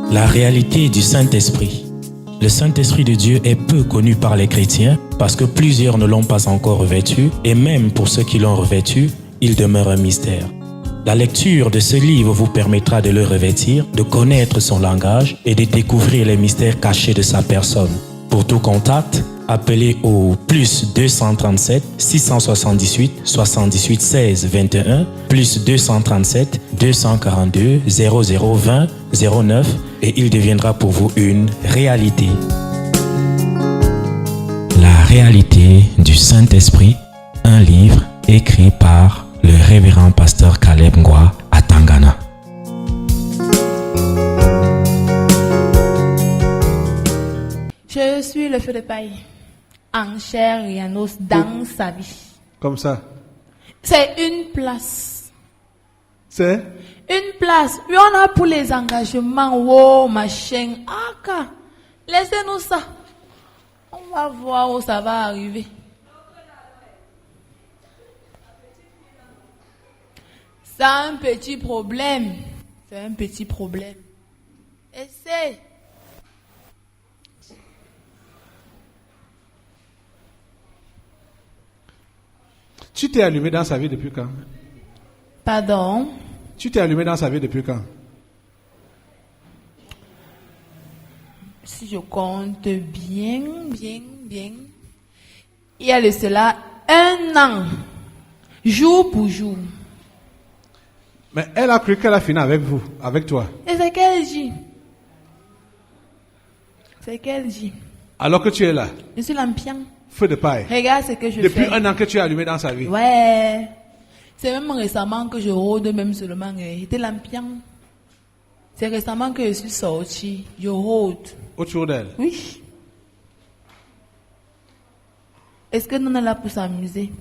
La réalité du Saint-Esprit. Le Saint-Esprit de Dieu est peu connu par les chrétiens parce que plusieurs ne l'ont pas encore revêtu et même pour ceux qui l'ont revêtu, il demeure un mystère. La lecture de ce livre vous permettra de le revêtir, de connaître son langage et de découvrir les mystères cachés de sa personne. Pour tout contact, appelez au plus 237 678 78 16 21 plus 237 242 0020 09 et il deviendra pour vous une réalité. La réalité du Saint-Esprit, un livre écrit par le révérend pasteur Caleb Ngwa à Tangana. Je suis le feu de paille, en chair et en os, dans sa vie. Comme ça. C'est une place. C'est Une place. Oui, on a pour les engagements. Oh, machin. Ah, laissez-nous ça. On va voir où ça va arriver. C'est un petit problème. C'est un petit problème. Essaye. Tu t'es allumé dans sa vie depuis quand? Pardon? Tu t'es allumé dans sa vie depuis quand? Si je compte bien, il y a de cela 1 an, jour pour jour. Mais elle a cru qu'elle a fini avec vous, avec toi. Et c'est qu'elle dit. C'est qu'elle dit. Alors que tu es là, Je suis l'ampion. feu de paille. Regarde ce que je Depuis fais. 1 an que tu es allumé dans sa vie. Ouais. C'est même récemment que je rôde même seulement. J'étais l'ampion. C'est récemment que je suis sortie. Je rôde. Autour d'elle. Oui. Est-ce que nous sommes là pour s'amuser?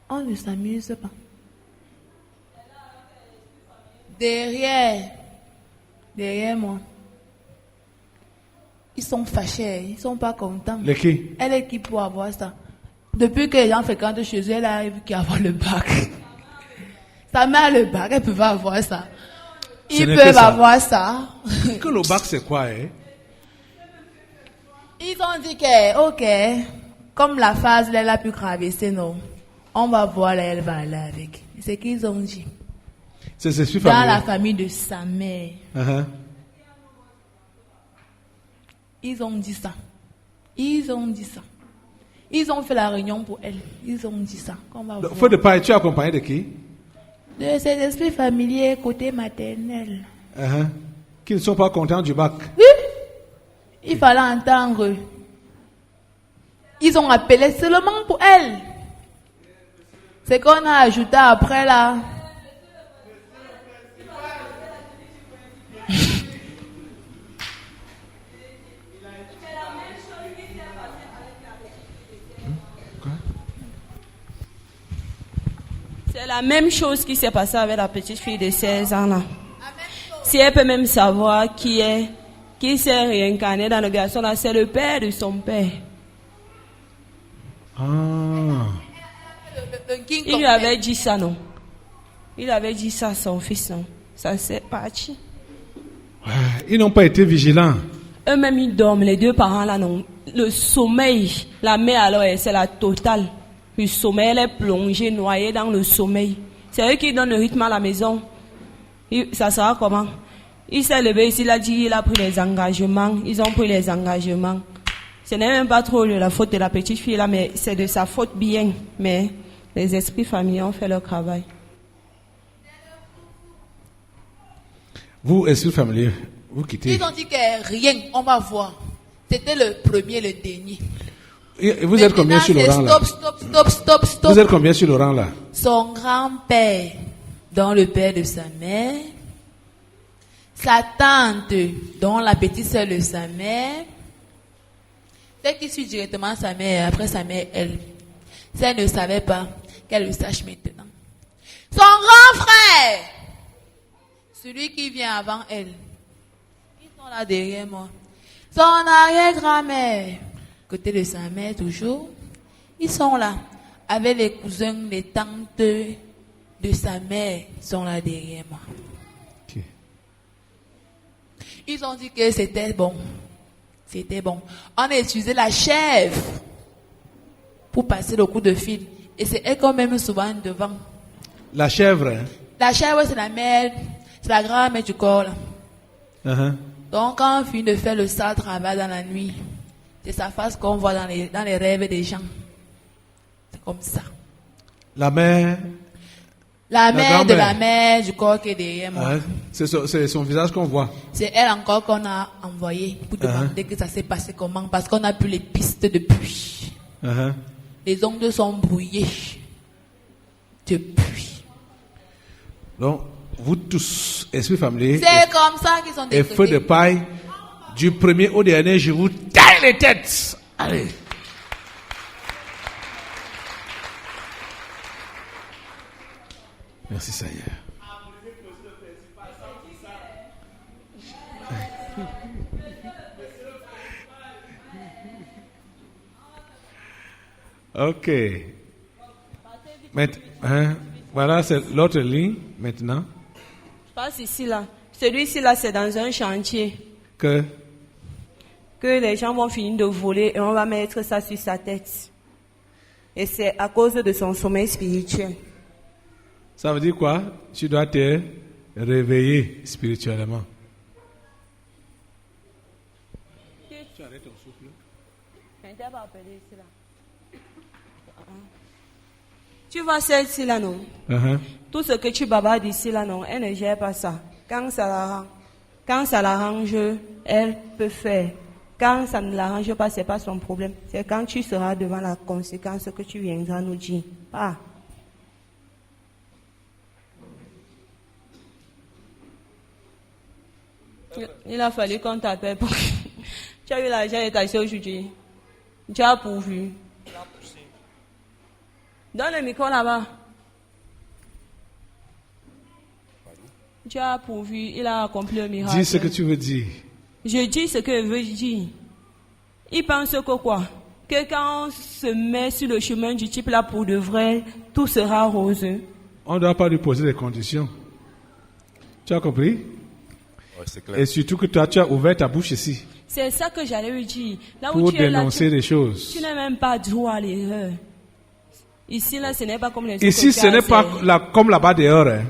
On ne s'amuse pas. Derrière moi. Ils sont fâchés, ils sont pas contents. Les qui? Elle est qui pour avoir ça? Depuis que les gens fréquentent chez eux, elle arrive qu'à avoir le bac. Sa mère a le bac, elle peut pas avoir ça. Ils n'est que peuvent ça. avoir ça. Que le bac c'est quoi, hein? Ils ont dit que, ok, comme la phase là, elle a pu traverser, non. On va voir là, elle va aller avec. C'est ce qu'ils ont dit. C'est Dans familier. la famille de sa mère. Uh-huh. Ils ont dit ça. Ils ont dit ça. Ils ont fait la réunion pour elle. Ils ont dit ça. Qu'on va Le voir. feu de paille, tu es accompagné de qui? De ces esprits familiers côté maternel. Uh-huh. Qui ne sont pas contents du bac. Oui. Il fallait entendre. Ils ont appelé seulement pour elle. C'est qu'on a ajouté après là. C'est la même chose qui s'est passée avec la petite fille de 16 ans là. Si elle peut même savoir qui s'est réincarné dans le garçon là, c'est le père de son père. Ah. Il lui avait dit ça, non? Il avait dit ça à son fils, non? Ça s'est parti. Ouais, ils n'ont pas été vigilants. Eux-mêmes, ils dorment, les deux parents là, non? Le sommeil, la mère alors, c'est la totale. Le sommeil, elle est plongée, noyée dans le sommeil. C'est eux qui donnent le rythme à la maison. Ça sera comment? Il s'est levé ici, il a dit, il a pris les engagements. Ils ont pris les engagements. Ce n'est même pas trop de la faute de la petite fille là, mais c'est de sa faute bien. Mais les esprits familiers ont fait leur travail. Vous, esprit familier, vous quittez. Ils ont dit que rien, on va voir. C'était le premier, le dernier. Et vous êtes combien sur le rang là? Stop. Vous êtes combien sur le rang là? Son grand-père, dont le père de sa mère, sa tante, dont la petite sœur de sa mère, celle qui suit directement sa mère, après sa mère, elle. Si elle ne savait pas, qu'elle le sache maintenant. Son grand frère, celui qui vient avant elle. Ils sont là derrière moi. Son arrière-grand-mère, côté de sa mère toujours. Ils sont là, avec les cousins, les tantes de sa mère, ils sont là derrière moi. Okay. Ils ont dit que c'était bon. C'était bon. On a utilisé la chèvre pour passer le coup de fil. Et c'est elle qu'on met souvent devant. La chèvre, hein? La chèvre, c'est la mère, c'est la grand-mère du corps. Là. Uh-huh. Donc, quand on finit de faire le sale travail dans la nuit, c'est sa face qu'on voit dans les rêves des gens. C'est comme ça. La mère, La mère de grand-mère. la mère du corps qui est derrière moi. hein, c'est son visage qu'on voit. C'est elle encore qu'on a envoyé pour demander que ça s'est passé comment. Parce qu'on n'a plus les pistes depuis. Uh-huh. Les ongles sont brouillés depuis. Donc, vous tous, esprit familier C'est comme ça qu'ils sont et feu de décrétés. paille, du premier au dernier, je vous taille les têtes. Allez. Merci Seigneur. Ok. Voilà, c'est l'autre ligne maintenant. Passe ici là. Celui-ci là, c'est dans un chantier Que que les gens vont finir de voler et on va mettre ça sur sa tête. Et c'est à cause de son sommeil spirituel. ça veut dire quoi? Tu dois te réveiller spirituellement. Tu arrêtes ton souffle. Tu vois celle-ci là, non? Uh-huh. Tout ce que tu bavardes ici là, non, elle ne gère pas ça. Quand ça l'arrange, elle peut faire. Quand ça ne l'arrange pas, c'est pas son problème. C'est quand tu seras devant la conséquence que tu viendras nous dire. Ah. Il a fallu qu'on t'appelle pour... Tu as eu l'argent et t'as aujourd'hui. Tu as pourvu. Donne le micro là-bas. Tu as pourvu, il a accompli le miracle. Dis ce que tu veux dire. Je dis ce que je veux dire. Il pense que quoi? Que quand on se met sur le chemin du type là pour de vrai, tout sera rose. On ne doit pas lui poser des conditions. Tu as compris? Ouais, c'est clair. Et surtout que toi, tu as ouvert ta bouche ici C'est ça que j'allais lui dire. Là où pour tu es là, dénoncer des choses. tu n'as même pas droit à l'erreur. Ici là, ce n'est pas comme les autres. Ici, ce n'est pas comme là-bas dehors. Hein.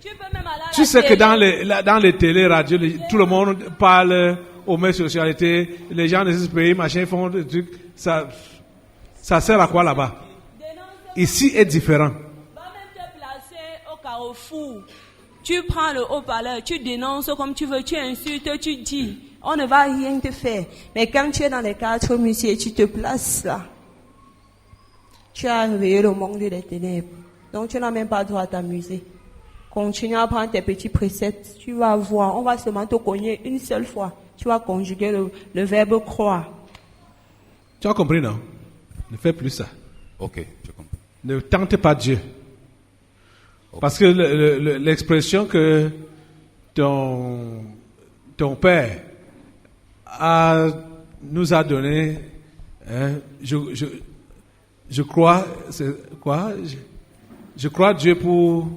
Tu peux même aller à Tu la sais que télé. dans les télé, radios, tout le monde parle homosexualité, les gens de ce pays, machin, font des trucs. Ça sert à quoi là-bas? Ici est différent. Va même te placer au carrefour. Tu prends le haut-parleur, tu dénonces comme tu veux, tu insultes, tu dis. On ne va rien te faire. Mais quand tu es dans les 4 musées, tu te places là. Tu as réveillé le monde des ténèbres. Donc tu n'as même pas le droit à t'amuser. Continue à prendre tes petits préceptes. Tu vas voir, on va seulement te cogner une seule fois. Tu vas conjuguer le verbe croire. Tu as compris, non? Ne fais plus ça. Ok, je comprends. Ne tente pas Dieu. Parce que l'expression que ton père nous a donnée, hein, je crois, c'est quoi? Je crois Dieu pour...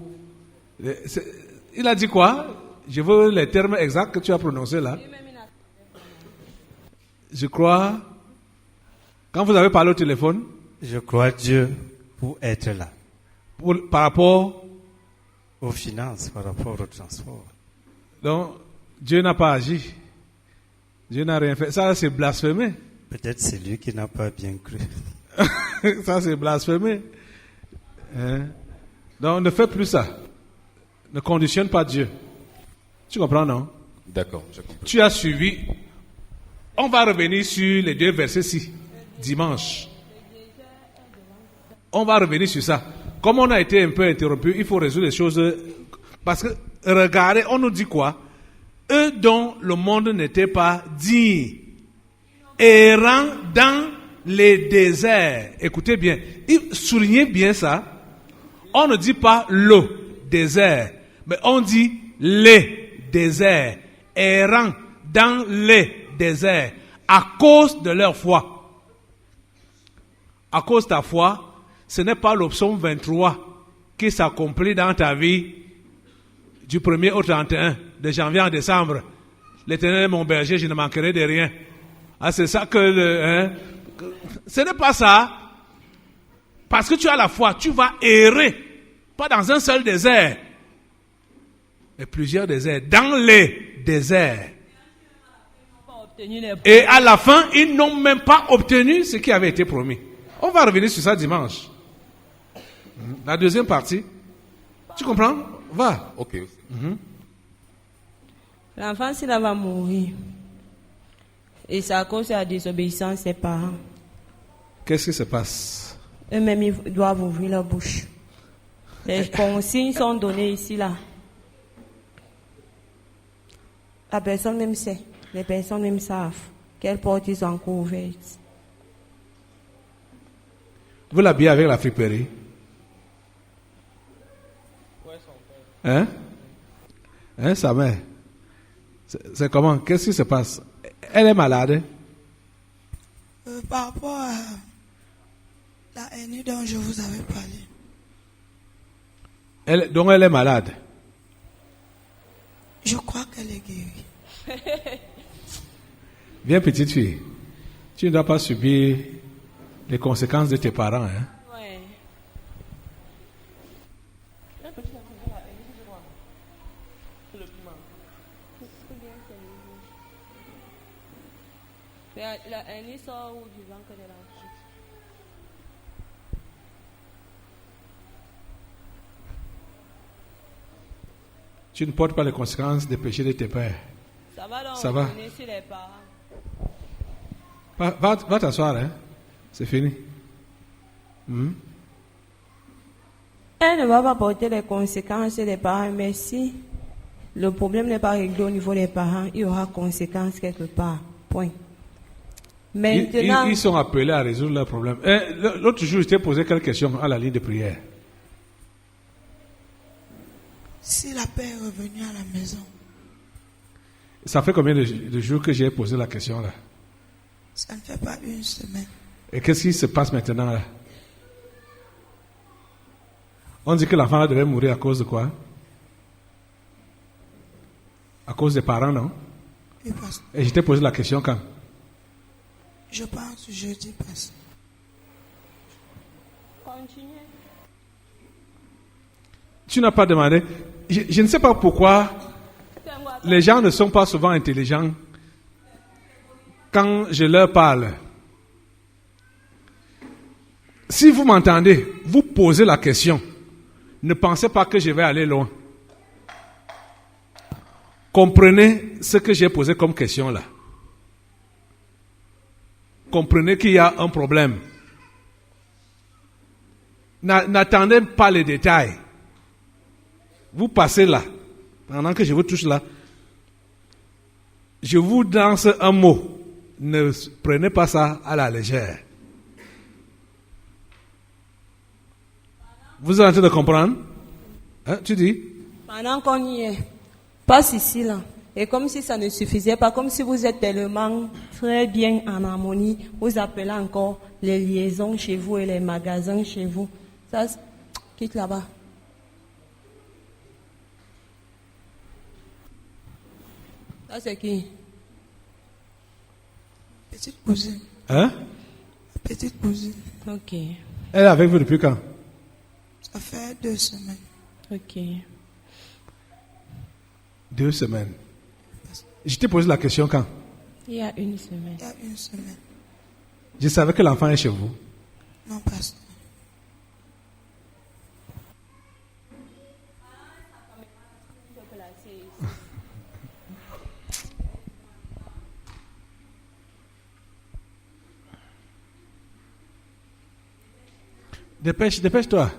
Il a dit quoi? Je veux les termes exacts que tu as prononcés là. Je crois... Quand vous avez parlé au téléphone, Je crois Dieu pour être là. par rapport... Aux finances, par rapport au transport. Donc, Dieu n'a pas agi. Dieu n'a rien fait. Ça, c'est blasphémé. Peut-être c'est lui qui n'a pas bien cru. Ça, c'est blasphémé. Hein? Donc, ne fais plus ça. Ne conditionne pas Dieu. Tu comprends, non? D'accord, je comprends. Tu as suivi. On va revenir sur les 2 versets-ci, dimanche. On va revenir sur ça. Comme on a été un peu interrompu, il faut résoudre les choses. Parce que, regardez, on nous dit quoi? Eux dont le monde n'était pas digne, errant dans les déserts. Écoutez bien, soulignez bien ça. On ne dit pas le désert, mais on dit les déserts, errant dans les déserts, à cause de leur foi. À cause de ta foi, ce n'est pas le psaume 23 qui s'accomplit dans ta vie du 1er au 31, de janvier en décembre. l'Éternel est mon berger, je ne manquerai de rien. Ah, c'est ça que ce n'est pas ça. Parce que tu as la foi, tu vas errer. Pas dans un seul désert. Mais plusieurs déserts. Dans les déserts. Et à la fin, ils n'ont même pas obtenu ce qui avait été promis. On va revenir sur ça dimanche. La deuxième partie. Tu comprends? Va. Ok. L'enfant, s'il va mourir, et c'est à cause de la désobéissance de ses parents, Qu'est-ce qui se passe? eux-mêmes, ils doivent ouvrir leur bouche. Les consignes sont données ici, là. La personne même sait, les personnes même savent quelles portes ils ont encore ouvertes. Vous l'habillez avec la friperie? Hein? Hein, sa mère? C'est comment? Qu'est-ce qui se passe? Elle est malade? Par rapport à la haine dont je vous avais parlé. Donc elle est malade? Je crois qu'elle est guérie. Viens, petite fille. Tu ne dois pas subir les conséquences de tes parents. Hein? Ouais. La haine sort du ventre de l'enfant. Tu ne portes pas les conséquences des péchés de tes pères. Ça va donc, Ça va. on est sur les parents. Va t'asseoir, hein? C'est fini. Elle ne va pas porter les conséquences des parents, mais si le problème n'est pas réglé au niveau des parents, il y aura conséquences quelque part. Point. Maintenant, Ils sont appelés à résoudre leurs problèmes. L'autre jour, je t'ai posé quelques questions à la ligne de prière. Si la paix est revenue à la maison, Ça fait combien de jours que j'ai posé la question là? ça ne fait pas une semaine. Et qu'est-ce qui se passe maintenant là? On dit que l'enfant devait mourir à cause de quoi? À cause des parents, non? Et parce- Et je t'ai posé la question quand? Je pense jeudi passé. continuez. Tu n'as pas demandé. Je ne sais pas pourquoi les gens ne sont pas souvent intelligents quand je leur parle. Si vous m'entendez, vous posez la question. Ne pensez pas que je vais aller loin. Comprenez ce que j'ai posé comme question là. Comprenez qu'il y a un problème. N'attendez pas les détails. Vous passez là. Pendant que je vous touche là, je vous lance un mot. Ne prenez pas ça à la légère. Vous êtes en train de comprendre? Hein, tu dis? Pendant qu'on y est, passe ici là. Et comme si ça ne suffisait pas, comme si vous êtes tellement très bien en harmonie, vous appelez encore les liaisons chez vous et les magasins chez vous. Ça, quitte là-bas. Ça, c'est qui? Petite cousine. Hein? Petite cousine. Ok, Elle est avec vous depuis quand? Ça fait 2 semaines. ok. 2 semaines. Je t'ai posé la question quand? Il y a une semaine. Il y a 1 semaine. Je savais que l'enfant est chez vous. Non, pasteur. Dépêche-toi.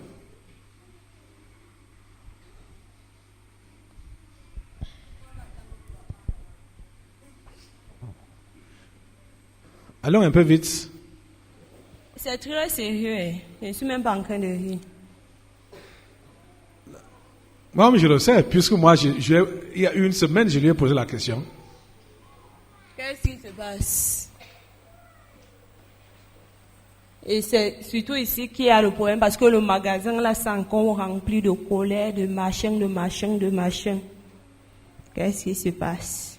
Allons un peu vite. C'est très sérieux. Hein. Je ne suis même pas en train de rire. Moi, je le sais, puisque moi, il y a 1 semaine, je lui ai posé la question. Qu'est-ce qui se passe? Et c'est surtout ici qu'il y a le problème parce que le magasin là, c'est encore rempli de colère, de machin, de machin, de machin. Qu'est-ce qui se passe?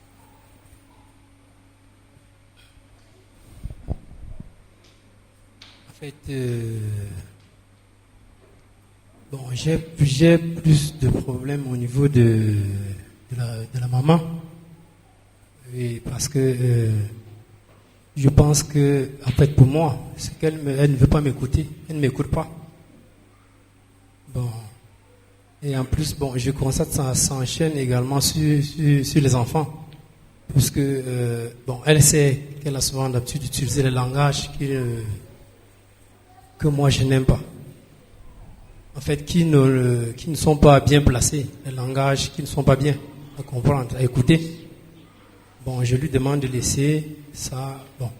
fait, bon, j'ai plus de problèmes au niveau de la maman. Et parce que je pense que, en fait, pour moi, c'est qu'elle elle ne veut pas m'écouter. Elle ne m'écoute pas. Bon. Et en plus, bon, je constate que ça s'enchaîne également sur les enfants. Parce que, bon, elle sait qu'elle a souvent l'habitude d'utiliser le langage que moi je n'aime pas. En fait, qui ne sont pas bien placés. Les langages qui ne sont pas bien à comprendre, à écouter. Bon, je lui demande de laisser ça. Bon,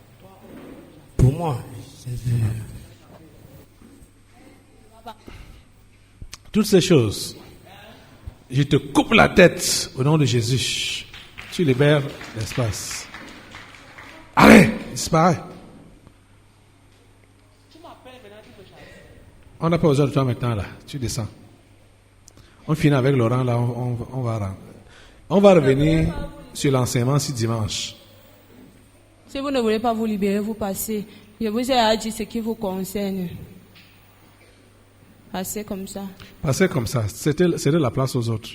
pour moi, Toutes ces choses, je te coupe la tête au nom de Jésus. Tu libères l'espace. Allez, disparaît. On n'a pas besoin de toi maintenant là. Tu descends. On finit avec Laurent là. On va revenir sur l'enseignement ce dimanche. Si vous ne voulez pas vous libérer, vous passez. Je vous ai dit ce qui vous concerne. Passez comme ça. Passez comme ça. C'était la place aux autres.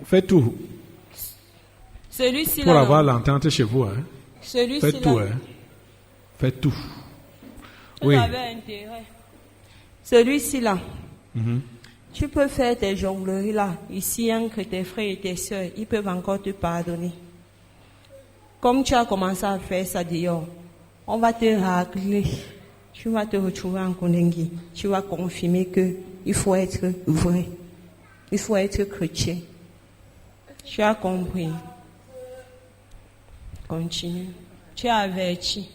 Faites tout Celui-ci pour là. avoir l'entente chez vous. Hein. Celui-ci Faites là. tout. Hein. Faites tout. Vous Oui. avez intérêt. Celui-ci là. Mhm. Tu peux faire tes jongleries là. Ici, entre tes frères et tes soeurs, ils peuvent encore te pardonner. Comme tu as commencé à faire ça dehors, on va te régler. Tu vas te retrouver en Kondengi. Tu vas confirmer que il faut être vrai. Il faut être chrétien. Tu as compris. Continue. Tu as averti.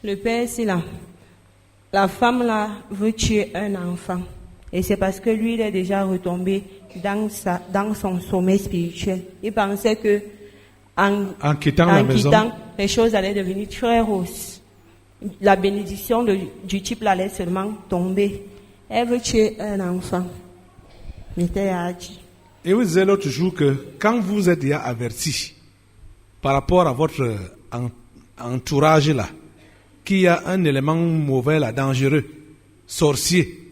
Le père, c'est là. La femme là veut tuer un enfant. Et c'est parce que lui, il est déjà retombé dans son sommeil spirituel. Il pensait que En quittant la maison, les choses allaient devenir très roses. La bénédiction du type allait seulement tomber. Elle veut tuer un enfant. et vous disait l'autre jour que quand vous êtes déjà averti par rapport à votre entourage là, qu'il y a un élément mauvais là, dangereux, sorcier,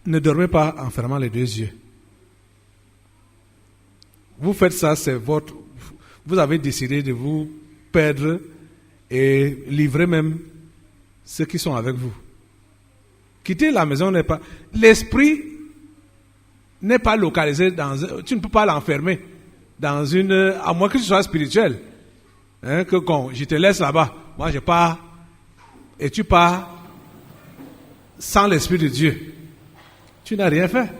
ne dormez pas en fermant les deux yeux. Vous faites ça, c'est votre... Vous avez décidé de vous perdre et livrer même ceux qui sont avec vous. Quitter la maison n'est pas... L'esprit n'est pas localisé dans... Tu ne peux pas l'enfermer dans une... À moins que ce soit spirituel. Hein, que quand je te laisse là-bas, moi je pars, et tu pars sans l'Esprit de Dieu. Tu n'as rien fait.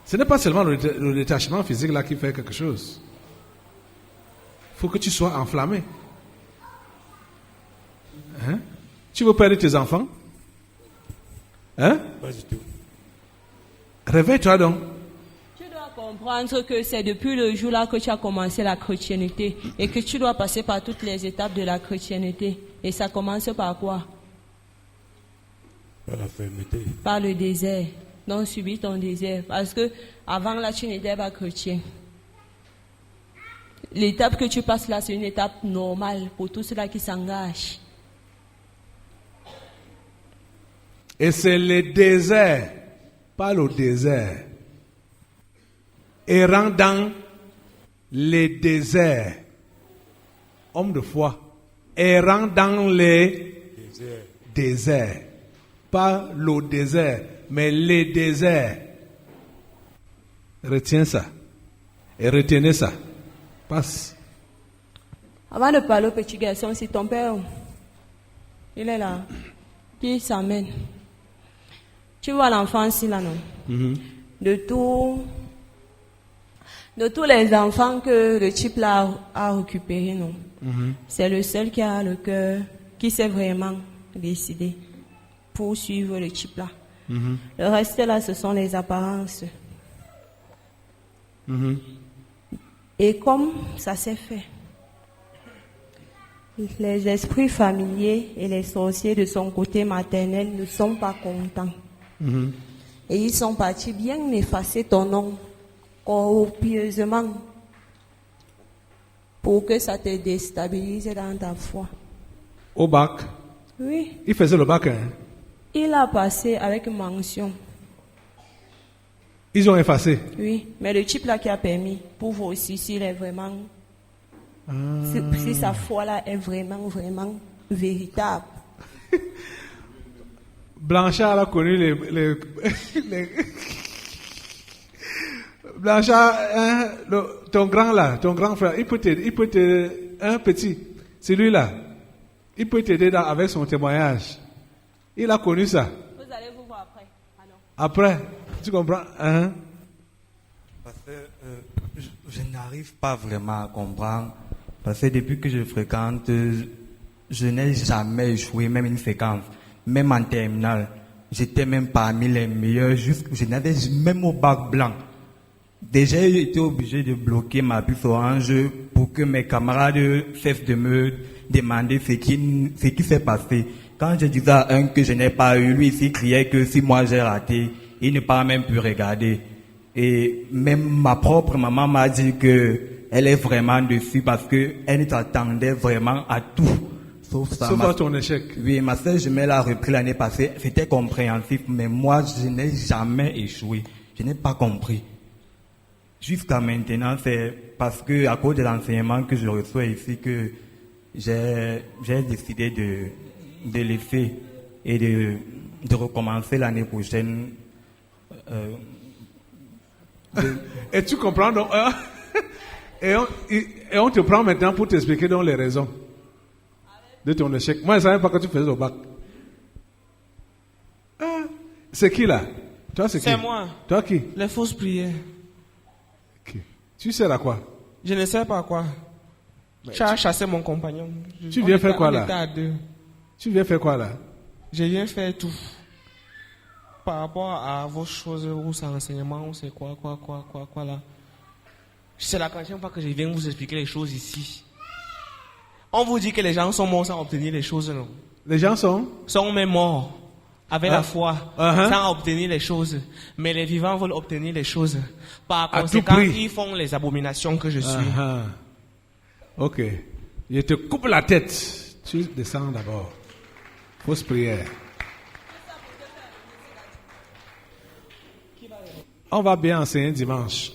Ce n'est pas seulement le détachement physique là qui fait quelque chose. Il faut que tu sois enflammé. Hein? Tu veux perdre tes enfants? Hein? Pas du tout. Réveille-toi donc. Tu dois comprendre que c'est depuis le jour là que tu as commencé la chrétienté et que tu dois passer par toutes les étapes de la chrétienté. Et ça commence par quoi? Par la fermeté. Par le désert. Donc subis ton désert. Parce que avant là, tu n'étais pas chrétien. L'étape que tu passes là, c'est une étape normale pour tous ceux-là qui s'engagent. Et c'est le désert, pas le désert. Errant dans les déserts. Homme de foi. Errant dans les déserts. Pas le désert, mais les déserts. Retiens ça. Et retenez ça. Passe. Avant de parler au petit garçon, si ton père, il est là, qui s'amène. Tu vois l'enfant ici là, non? Mm-hmm. De tous les enfants que le type là a récupéré, non? Mm-hmm. C'est le seul qui a le cœur, qui s'est vraiment décidé pour suivre le type là. Mm-hmm. Le reste là, ce sont les apparences. Mm-hmm. Et comme ça s'est fait, les esprits familiers et les sorciers de son côté maternel ne sont pas contents. Mm-hmm. Et ils sont partis bien effacer ton nom copieusement. pour que ça te déstabilise dans ta foi. Au bac, Oui, il faisait le bac, hein. il a passé avec mention. Ils ont effacé. Oui, mais le type là qui a permis, pour vous aussi, s'il est vraiment, si sa foi là est vraiment, vraiment véritable. Blanchard a connu les Blanchard, hein, ton grand frère, il peut t'aider, un petit, celui-là, il peut t'aider avec son témoignage. Il a connu ça. Vous allez vous voir après. Ah non. Après, tu comprends, hein? Parce que je n'arrive pas vraiment à comprendre. Parce que depuis que je fréquente, je n'ai jamais échoué, même une séquence. Même en terminale, j'étais même parmi les meilleurs. Je n'avais même au bac blanc. Déjà, j'ai été obligé de bloquer ma puce orange pour que mes camarades cessent de me demander ce qui s'est passé. Quand je disais à un que je n'ai pas eu, lui ici criait que si moi j'ai raté, il ne pas même pu regarder. Et même ma propre maman m'a dit que elle est vraiment dessus parce que elle s'attendait vraiment à tout. Sauf ça. Sauf à ton échec. Oui, ma soeur jumelle a repris l'année passée. C'était compréhensif, mais moi, je n'ai jamais échoué. Je n'ai pas compris. Jusqu'à maintenant, c'est parce que, à cause de l'enseignement que je reçois ici, que j'ai décidé de laisser et de recommencer l'année prochaine. Et tu comprends donc, et on te prend maintenant pour t'expliquer donc les raisons de ton échec. Moi, je ne savais pas que tu faisais le bac. Ah, c'est qui là? Toi, c'est qui? C'est moi. Toi qui? Les fausses prières. Qui? Tu sers à quoi? Je ne sais pas quoi. Tu as chassé mon compagnon. Tu viens faire quoi là? On était à deux. Tu viens faire quoi là? Je viens faire tout. Par rapport à vos choses, ou c'est enseignement, ou c'est quoi là. C'est la quatrième fois que je viens vous expliquer les choses ici. On vous dit que les gens sont morts sans obtenir les choses, non? Les gens sont même morts avec la foi, Uh-huh. sans obtenir les choses. Mais les vivants veulent obtenir les choses. Par À tout conséquent, prix. ils font les abominations que je suis. Ah, ah. Ok. Je te coupe la tête. Tu descends d'abord. Fausse prière. On va bien enseigner dimanche.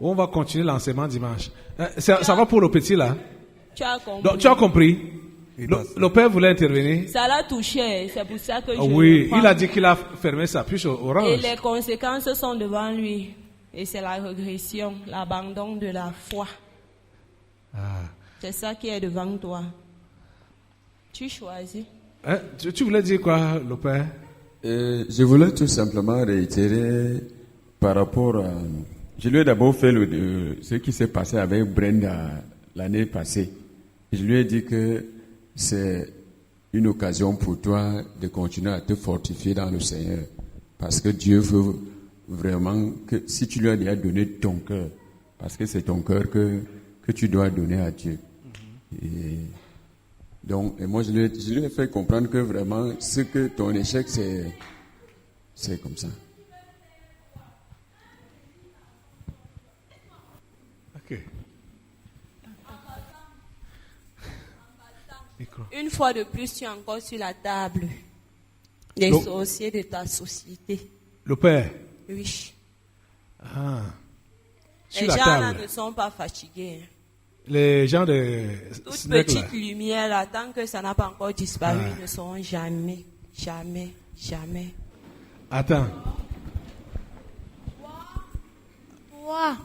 On va continuer l'enseignement dimanche. Ça va pour le petit là? Tu as compris. Donc, tu as compris? Le père voulait intervenir. Ça l'a touché, c'est pour ça que je Oui, le prends. il a dit qu'il a fermé sa puce Et orange. les conséquences sont devant lui. Et c'est la régression, l'abandon de la foi. Ah. C'est ça qui est devant toi. Tu choisis. Hein? Tu voulais dire quoi, le père? Je voulais tout simplement réitérer par rapport à... Je lui ai d'abord fait ce qui s'est passé avec Brenda l'année passée. Je lui ai dit que c'est une occasion pour toi de continuer à te fortifier dans le Seigneur. Parce que Dieu veut vraiment que si tu lui as déjà donné ton cœur, parce que c'est ton cœur que tu dois donner à Dieu. Et donc, et moi je lui ai fait comprendre que vraiment ce que ton échec c'est comme ça. Ok. Une fois de plus, tu es encore sur la table des Donc- sorciers de ta société. Le père? Oui. Ah. Sur Les la gens là table. ne sont pas fatigués. Les gens de Toute Snack, là. petite lumière là, tant que ça n'a pas encore disparu, Ah. ils ne seront jamais, jamais, jamais. Attends. Toi,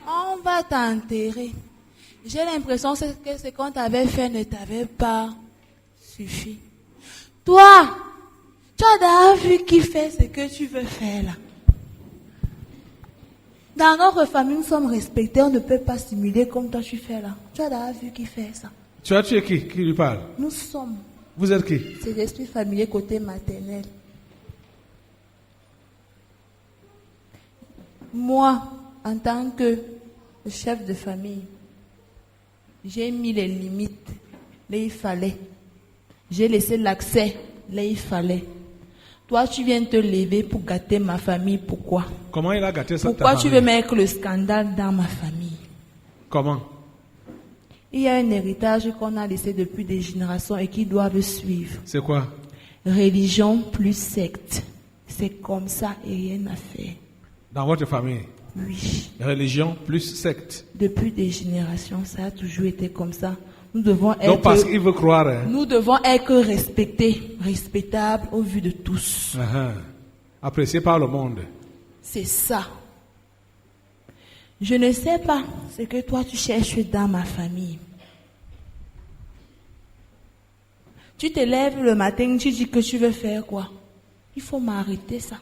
on va t'enterrer. J'ai l'impression que ce qu'on t'avait fait ne t'avait pas suffi. Toi, tu as déjà vu qui fait ce que tu veux faire là. Dans notre famille, nous sommes respectés, on ne peut pas simuler comme toi tu fais là. Tu as déjà vu qui fait ça. Tu as tué qui lui parle? Nous sommes Vous êtes qui? ces esprits familiers côté maternel. Moi, en tant que chef de famille, j'ai mis les limites là il fallait. J'ai laissé l'accès là il fallait. Toi, tu viens te lever pour gâter ma famille. Pourquoi? Comment il a gâté ça? Pourquoi tu veux mettre le scandale dans ma famille? Comment? Il y a un héritage qu'on a laissé depuis des générations et qui doivent suivre. C'est quoi? Religion plus secte. C'est comme ça et rien à faire. Dans votre famille? Oui. Religion plus secte. Depuis des générations, ça a toujours été comme ça. Nous devons être, Donc parce qu'il veut croire. Hein? nous devons être respectés, respectables au vu de tous. Apprécié par le monde. C'est ça. Je ne sais pas ce que toi tu cherches dans ma famille. Tu te lèves le matin, tu dis que tu veux faire quoi? Il faut m'arrêter ça.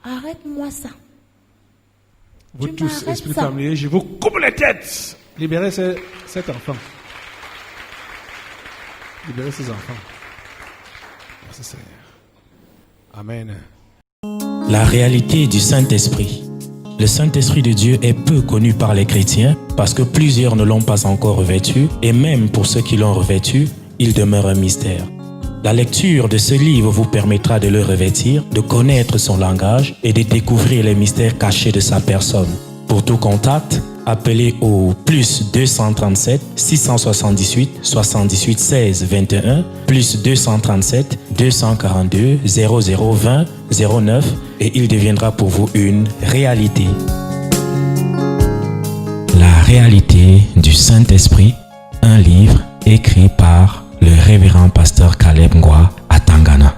Arrête-moi ça. Vous Tu tous, m'arrêtes esprit ça. familier, je vous coupe les têtes. Libérez cet enfant. Libérez ces enfants. Merci Seigneur. Amen. La réalité du Saint-Esprit. Le Saint-Esprit de Dieu est peu connu par les chrétiens parce que plusieurs ne l'ont pas encore revêtu et même pour ceux qui l'ont revêtu, il demeure un mystère. La lecture de ce livre vous permettra de le revêtir, de connaître son langage et de découvrir les mystères cachés de sa personne. Pour tout contact, appelez au plus 237 678 78 16 21 plus 237 242 0020 09 et il deviendra pour vous une réalité. La réalité du Saint-Esprit, un livre écrit par le révérend pasteur Caleb Ngwa à Tangana.